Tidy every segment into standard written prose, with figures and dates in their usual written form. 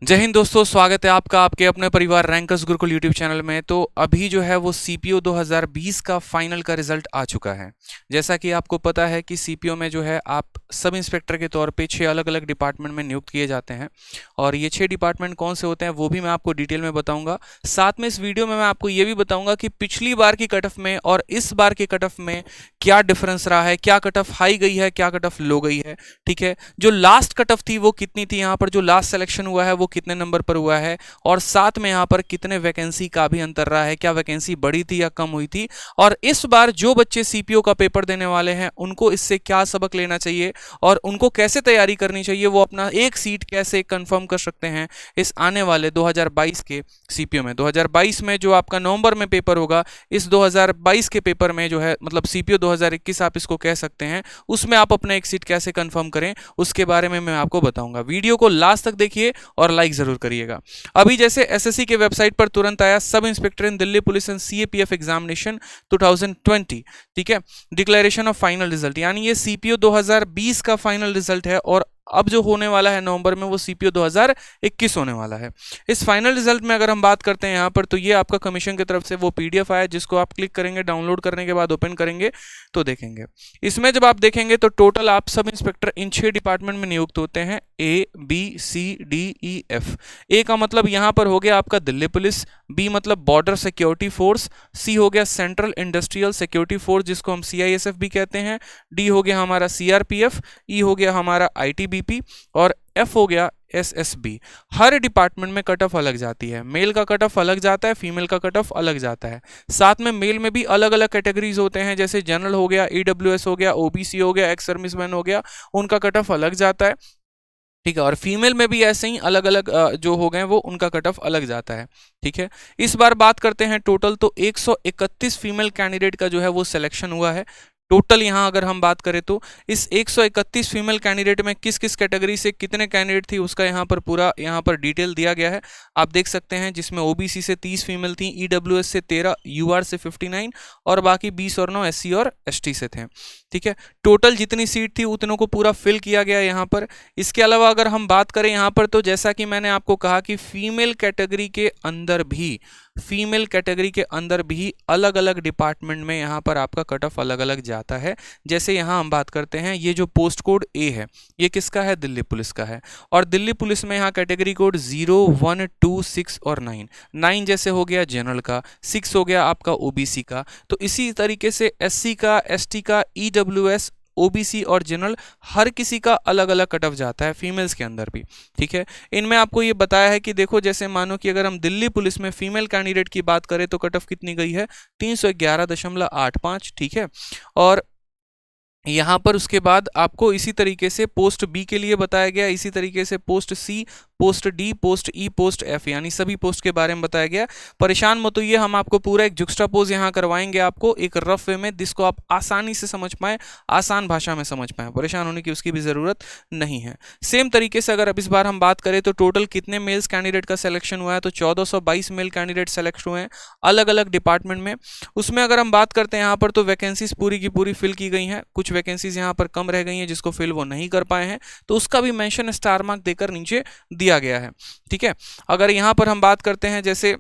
जय हिंद दोस्तों, स्वागत है आपका आपके अपने परिवार रैंकर्स गुरुकुल यूट्यूब चैनल में। तो अभी जो है वो सीपीओ 2020 का फाइनल का रिजल्ट आ चुका है। जैसा कि आपको पता है कि सीपीओ में जो है आप सब इंस्पेक्टर के तौर पे 6 अलग अलग डिपार्टमेंट में नियुक्त किए जाते हैं और ये 6 डिपार्टमेंट कौन से होते हैं वो भी मैं आपको डिटेल में बताऊंगा। साथ में इस वीडियो में मैं आपको ये भी बताऊंगा कि पिछली बार की कट ऑफ में और इस बार की कट ऑफ में क्या डिफरेंस रहा है, क्या कट ऑफ हाई गई है, क्या कट ऑफ लो गई है। ठीक है, जो लास्ट कट ऑफ थी वो कितनी थी, यहाँ पर जो लास्ट सिलेक्शन हुआ है वो कितने नंबर पर हुआ है, और साथ में यहाँ पर कितने वैकेंसी का भी अंतर रहा है, क्या वैकेंसी बढ़ी थी या कम हुई थी, और इस बार जो बच्चे सीपीओ का पेपर देने वाले हैं उनको इससे क्या सबक लेना चाहिए और उनको कैसे तैयारी करनी चाहिए, वो अपना एक सीट कैसे कंफर्म कर सकते हैं इस आने वाले 2022 के सीपीओ में। 2022 में जो आपका नवंबर में पेपर होगा, इस 2022 के पेपर में जो है मतलब सीपीओ 2021 आप इसको कह सकते हैं, उसमें आप अपना एक सीट कैसे कंफर्म करें उसके बारे में मैं आपको बताऊंगा। वीडियो को लास्ट तक देखिए और लाइक जरूर करिएगा। अभी जैसे एसएससी के वेबसाइट पर तुरंत आया sub inspector in Delhi police and CAPF examination 2020, ठीक है, डिक्लेरेशन ऑफ फाइनल रिजल्ट, यानी ये सीपीओ 2020 का फाइनल रिजल्ट है और अब जो होने वाला है नवंबर में वो सीपीओ 2021 होने वाला है। इस फाइनल रिजल्ट में अगर हम बात करते हैं यहाँ पर, तो ये आपका कमीशन की तरफ से वो पीडीएफ आया जिसको आप क्लिक करेंगे, डाउनलोड करने के बाद ओपन करेंगे तो देखेंगे। इसमें जब आप देखेंगे तो टोटल आप सब इंस्पेक्टर इन 6 डिपार्टमेंट में नियुक्त होते हैं, A B C D E F. A का मतलब यहाँ पर हो गया आपका दिल्ली पुलिस, बी मतलब बॉर्डर सिक्योरिटी फोर्स, सी हो गया सेंट्रल इंडस्ट्रियल सिक्योरिटी फोर्स जिसको हम सीआईएसएफ भी कहते हैं, डी हो गया हमारा सीआरपीएफ, ई हो गया हमारा आईटीबीपी और एफ हो गया एसएसबी। हर डिपार्टमेंट में कट ऑफ अलग जाती है, मेल का कट ऑफ अलग जाता है, फीमेल का कट ऑफ अलग जाता है। साथ में मेल में भी अलग अलग कैटेगरीज होते हैं, जैसे जनरल हो गया, ईडब्ल्यूएस हो गया, ओबीसी हो गया, एक्स सर्विसमैन हो गया, उनका कट ऑफ अलग जाता है। ठीक है, और फीमेल में भी ऐसे ही अलग अलग जो हो गए वो उनका कट ऑफ अलग जाता है। ठीक है, इस बार बात करते हैं टोटल, तो 131 फीमेल कैंडिडेट का जो है वो सिलेक्शन हुआ है टोटल। यहां अगर हम बात करें तो इस 131 फीमेल कैंडिडेट में किस किस कैटेगरी से कितने कैंडिडेट थी उसका यहां पर पूरा यहां पर डिटेल दिया गया है, आप देख सकते हैं, जिसमें ओबीसी से 30 फीमेल थी, ईडब्ल्यूएस से 13, यूआर से 59 और बाकी 20 और 9 एससी और एसटी से थे। ठीक है, टोटल जितनी सीट थी उतनों को पूरा फिल किया गया यहाँ पर। इसके अलावा अगर हम बात करें यहाँ पर, तो जैसा कि मैंने आपको कहा कि फीमेल कैटेगरी के अंदर भी अलग अलग डिपार्टमेंट में यहाँ पर आपका कट ऑफ अलग अलग जाता है। जैसे यहाँ हम बात करते हैं, ये जो पोस्ट कोड ए है ये किसका है, दिल्ली पुलिस का है, और दिल्ली पुलिस में यहाँ कैटेगरी कोड 0, 1, 2, 6 और 9। 9 जैसे हो गया जनरल का, 6 हो गया आपका ओबीसी का, तो इसी तरीके से एससी का, एसटी का, ईडब्ल्यूएस, ओबीसी और जनरल हर किसी का अलग अलग कट ऑफ जाता है, फीमेल्स के अंदर भी। ठीक है, इनमें आपको ये बताया है कि देखो, जैसे मानो कि अगर हम दिल्ली पुलिस में फीमेल कैंडिडेट की बात करें तो कट ऑफ कितनी गई है, 311.85। ठीक है, और यहाँ पर उसके बाद आपको इसी तरीके से पोस्ट बी के लिए बताया गया, इसी तरीके से पोस्ट सी, पोस्ट डी, पोस्ट ई, पोस्ट एफ, यानी सभी पोस्ट के बारे में बताया गया। परेशान मत होइए, हम आपको पूरा एक जुक्स्टापोज यहाँ करवाएंगे आपको एक रफ वे में, जिसको आप आसानी से समझ पाए, आसान भाषा में समझ पाए, परेशान होने की उसकी भी ज़रूरत नहीं है। सेम तरीके से अगर अब इस बार हम बात करें तो टोटल कितने मेल्स कैंडिडेट का सिलेक्शन हुआ है, तो 1422 मेल कैंडिडेट सेलेक्ट हुए हैं अलग अलग डिपार्टमेंट में। उसमें अगर हम बात करते हैं यहाँ पर, तो वैकेंसीज पूरी की पूरी फिल की गई हैं, कुछ वैकेंसीज यहाँ पर कम रह गई हैं जिसको फिल वो नहीं कर पाए हैं, तो उसका भी मेंशन स्टार मार्क देकर नीचे दिया गया है। ठीक है, अगर यहाँ पर हम बात करते हैं जैसे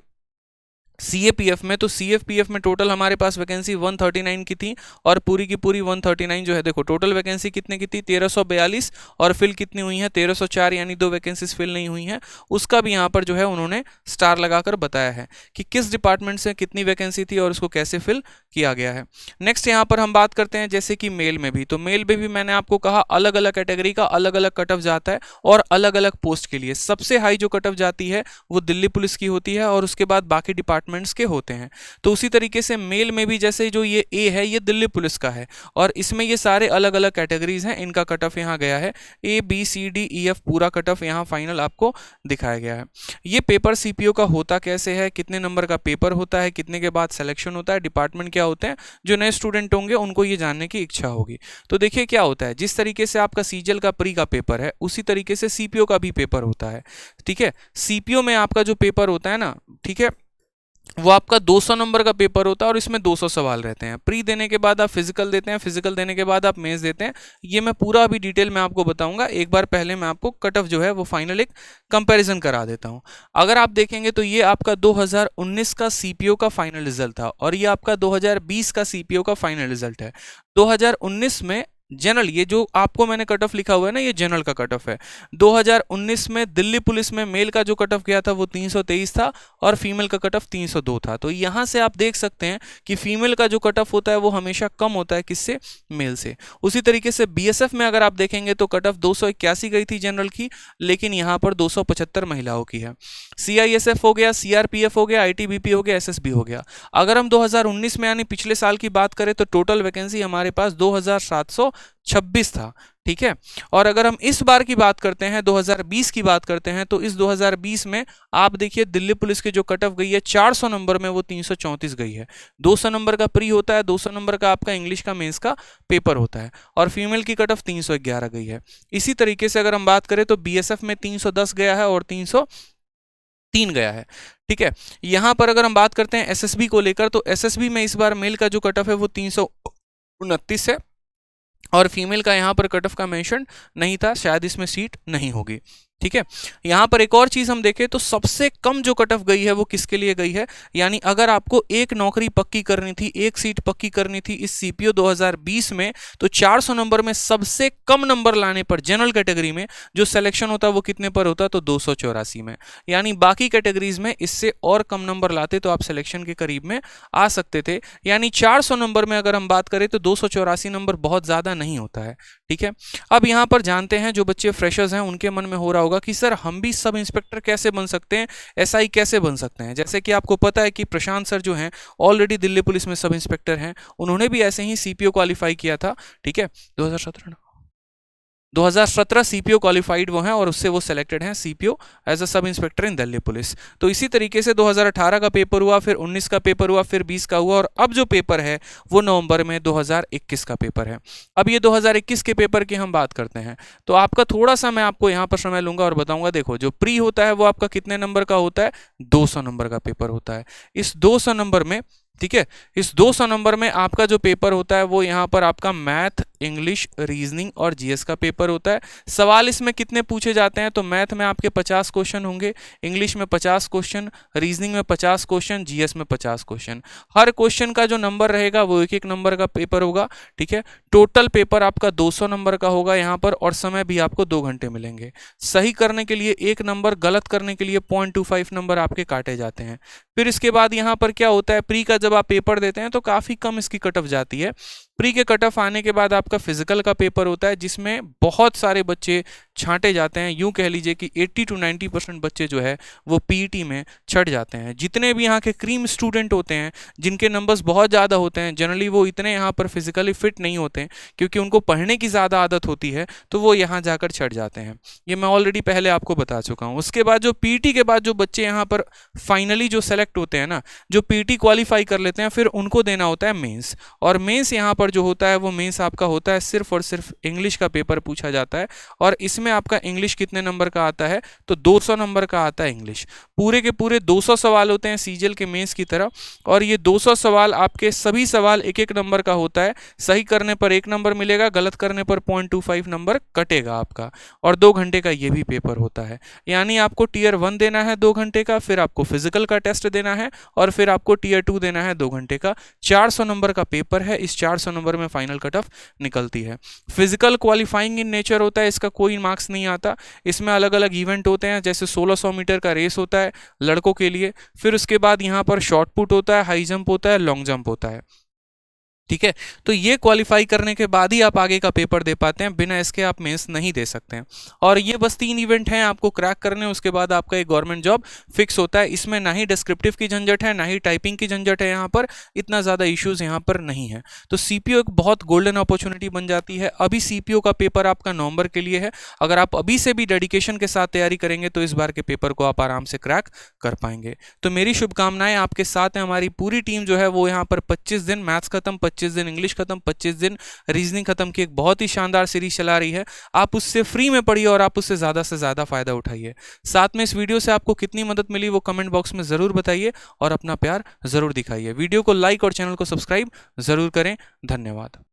सीएपीएफ में, तो सीएफपीएफ में टोटल हमारे पास वैकेंसी 139 की थी और पूरी की पूरी 139 जो है, देखो टोटल वैकेंसी कितने की थी, 1342, और फिल कितनी हुई है 1304, यानी 2 वैकेंसीज फिल नहीं हुई हैं। उसका भी यहाँ पर जो है उन्होंने स्टार लगाकर बताया है कि किस डिपार्टमेंट से कितनी वैकेंसी थी और उसको कैसे फिल किया गया है। नेक्स्ट यहाँ पर हम बात करते हैं जैसे कि मेल में भी, तो मेल में भी मैंने आपको कहा अलग अलग कैटेगरी का अलग अलग कट ऑफ जाता है और अलग अलग पोस्ट के लिए सबसे हाई जो कट ऑफ जाती है वो दिल्ली पुलिस की होती है और उसके बाद बाकी डिपार्टमेंट्स के होते हैं। तो उसी तरीके से मेल में भी जैसे जो ये ए है ये दिल्ली पुलिस का है और इसमें ये सारे अलग अलग कैटेगरीज हैं, इनका कट ऑफ यहाँ गया है, A B C D E F पूरा कट ऑफ यहाँ फाइनल आपको दिखाया गया है। ये पेपर सीपीओ का होता कैसे है, कितने नंबर का पेपर होता है, कितने के बाद सिलेक्शन होता है, डिपार्टमेंट क्या होते हैं, जो नए स्टूडेंट होंगे उनको ये जानने की इच्छा होगी। तो देखिए क्या होता है, जिस तरीके से आपका सीजीएल का प्री का पेपर है उसी तरीके से सीपीओ का भी पेपर होता है। ठीक है, सीपीओ में आपका जो पेपर होता है ना, ठीक है, वो आपका 200 नंबर का पेपर होता है और इसमें 200 सवाल रहते हैं। प्री देने के बाद आप फिजिकल देते हैं, फिजिकल देने के बाद आप मेंस देते हैं। ये मैं पूरा अभी डिटेल में आपको बताऊंगा। एक बार पहले मैं आपको कट ऑफ जो है वो फाइनल एक कंपैरिजन करा देता हूं। अगर आप देखेंगे तो ये आपका 2019 का सीपीओ का फाइनल रिजल्ट था और ये आपका 2020 का सीपीओ का फाइनल रिजल्ट है। 2019 में जनरल, ये जो आपको मैंने कट ऑफ लिखा हुआ है ना, ये जनरल का कट ऑफ है। 2019 में दिल्ली पुलिस में मेल का जो कट ऑफ गया था वो 323 था और फीमेल का कट ऑफ 302 था। तो यहां से आप देख सकते हैं कि फीमेल का जो कट ऑफ होता है वो हमेशा कम होता है किससे, मेल से। उसी तरीके से बीएसएफ में अगर आप देखेंगे तो कट ऑफ 281 गई थी जनरल की, लेकिन यहां पर 275 महिलाओं की है। सीआईएसएफ हो गया, सीआरपीएफ हो गया, आईटीबीपी हो गया, एसएसबी हो गया। अगर हम 2019 में यानी पिछले साल की बात करें तो टोटल वैकेंसी हमारे पास 2726 था। ठीक है, और अगर हम इस बार की बात करते हैं, 2020 की बात करते हैं, तो इस 2020 में आप देखिए दिल्ली पुलिस की जो कट ऑफ गई है 400 नंबर में, वो 334 गई है। 200 नंबर का प्री होता है, 200 नंबर का आपका इंग्लिश का मेंस का पेपर होता है, और फीमेल की कट ऑफ 311 गई है। इसी तरीके से अगर हम बात करें तो बीएसएफ में 310 गया है और 303 गया है। ठीक है, यहां पर अगर हम बात करते हैं एसएसबी को लेकर, तो एसएसबी में इस बार मेल का जो कट ऑफ है वो 329 है और फीमेल का यहां पर कट ऑफ का मेंशन नहीं था, शायद इसमें सीट नहीं होगी। ठीक है, यहां पर एक और चीज हम देखें तो सबसे कम जो कट ऑफ गई है वो किसके लिए गई है, यानी अगर आपको एक नौकरी पक्की करनी थी, एक सीट पक्की करनी थी इस सीपीओ 2020 में, तो 400 नंबर में सबसे कम नंबर लाने पर जनरल कैटेगरी में जो सिलेक्शन होता वो कितने पर होता, तो 284 में। यानी बाकी कैटेगरीज में इससे और कम नंबर लाते तो आप सिलेक्शन के करीब में आ सकते थे। यानी 400 नंबर में अगर हम बात करें तो 284 नंबर बहुत ज्यादा नहीं होता है। ठीक है, अब यहां पर जानते हैं जो बच्चे फ्रेशर्स हैं उनके मन में हो रहा होगा कि सर हम भी सब इंस्पेक्टर कैसे बन सकते हैं, एसआई कैसे बन सकते हैं। जैसे कि आपको पता है कि प्रशांत सर जो हैं ऑलरेडी दिल्ली पुलिस में सब इंस्पेक्टर हैं, उन्होंने भी ऐसे ही सीपीओ क्वालिफाई किया था। ठीक है, 2017 सीपीओ क्वालिफाइड वो हैं और उससे वो सिलेक्टेड हैं CPO as a sub inspector in Delhi police. तो इसी तरीके से 2018 का पेपर हुआ, फिर 19 का पेपर हुआ, फिर 20 का हुआ, और अब जो पेपर है वो नवंबर में 2021 का पेपर है। अब ये 2021 के पेपर की हम बात करते हैं तो आपका थोड़ा सा मैं आपको यहाँ पर समय लूंगा और बताऊंगा। देखो, जो प्री होता है वो आपका कितने नंबर का होता है, 200 नंबर का पेपर होता है। इस 200 नंबर में, ठीक है, इस 200 नंबर में आपका जो पेपर होता है वो यहाँ पर आपका मैथ, इंग्लिश, रीजनिंग और जीएस का पेपर होता है। सवाल इसमें कितने पूछे जाते हैं, तो मैथ में आपके 50 क्वेश्चन होंगे, इंग्लिश में 50 क्वेश्चन, रीजनिंग में 50 क्वेश्चन, जीएस में 50 क्वेश्चन। हर क्वेश्चन का जो नंबर रहेगा वो एक एक नंबर का पेपर होगा। ठीक है, टोटल पेपर आपका 200 नंबर का होगा यहाँ पर, और समय भी आपको 2 घंटे मिलेंगे। सही करने के लिए 1 नंबर, गलत करने के लिए 0.25 नंबर आपके काटे जाते हैं। फिर इसके बाद यहाँ पर क्या होता है, प्री का जब आप पेपर देते हैं तो काफी कम इसकी कट ऑफ जाती है। प्री के कट ऑफ आने के बाद आपका फिजिकल का पेपर होता है जिसमें बहुत सारे बच्चे छांटे जाते हैं। यूं कह लीजिए कि 80 to 90% बच्चे जो है वो पीईटी में छट जाते हैं। जितने भी यहाँ के क्रीम स्टूडेंट होते हैं जिनके नंबर्स बहुत ज़्यादा होते हैं, जनरली वो इतने यहाँ पर फिजिकली फिट नहीं होते हैं क्योंकि उनको पढ़ने की ज़्यादा आदत होती है, तो वो यहाँ जाकर छट जाते हैं। ये मैं ऑलरेडी पहले आपको बता चुका हूँ। उसके बाद जो पीईटी के बाद जो बच्चे यहाँ पर फाइनली जो सेलेक्ट होते हैं ना, जो पीईटी क्वालिफाई कर लेते हैं, फिर उनको देना होता है मेंस। और मेंस यहाँ पर जो होता है वो मेंस आपका होता है सिर्फ और सिर्फ इंग्लिश का पेपर पूछा जाता है, और इसमें आपका इंग्लिश कितने नंबर का आता है, तो 200 नंबर का आता है इंग्लिश। पूरे के पूरे 200 सवाल होते हैं सीजीएल के मेंस की तरह, और ये 200 सवाल आपके सभी सवाल एक एक नंबर का होता है। सही करने पर 1 नंबर मिलेगा, गलत करने पर 0.25 नंबर कटेगा आपका, और 2 घंटे का ये भी पेपर होता है। यानी आपको टीयर 1 देना है 2 घंटे का, फिर आपको फिजिकल का टेस्ट देना है, और फिर आपको टीयर 2 देना है 2 घंटे का। 400 नंबर का पेपर है। इस 400 नंबर में फाइनल कट ऑफ निकलती है। फिजिकल क्वालिफाइंग इन नेचर होता है, इसका कोई मार्क्स नहीं आता। इसमें अलग अलग इवेंट होते हैं, जैसे 1600 मीटर का रेस होता है लड़कों के लिए, फिर उसके बाद यहाँ पर शॉर्ट पुट होता है, हाई जंप होता है, लॉन्ग जंप होता है। ठीक है, तो ये क्वालिफाई करने के बाद ही आप आगे का पेपर दे पाते हैं, बिना इसके आप मेंस नहीं दे सकते हैं। और ये बस 3 इवेंट हैं आपको क्रैक करने, उसके बाद आपका एक गवर्नमेंट जॉब फिक्स होता है। इसमें ना ही डिस्क्रिप्टिव की झंझट है, ना ही टाइपिंग की झंझट है, यहाँ पर इतना ज़्यादा इश्यूज यहाँ पर नहीं है। तो सीपीओ एक बहुत गोल्डन अपॉर्चुनिटी बन जाती है। अभी सीपीओ का पेपर आपका नवंबर के लिए है। अगर आप अभी से भी डेडिकेशन के साथ तैयारी करेंगे तो इस बार के पेपर को आप आराम से क्रैक कर पाएंगे। तो मेरी शुभकामनाएं आपके साथ हैं। हमारी पूरी टीम जो है वो यहाँ पर 25 दिन, मैथ्स खत्म 25 दिन इंग्लिश खत्म, 25 दिन रीजनिंग खत्म की एक बहुत ही शानदार सीरीज चला रही है। आप उससे फ्री में पढ़िए और आप उससे ज़्यादा फायदा उठाइए। साथ में इस वीडियो से आपको कितनी मदद मिली वो कमेंट बॉक्स में ज़रूर बताइए और अपना प्यार ज़रूर दिखाइए। वीडियो को लाइक और चैनल को सब्सक्राइब ज़रूर करें। धन्यवाद।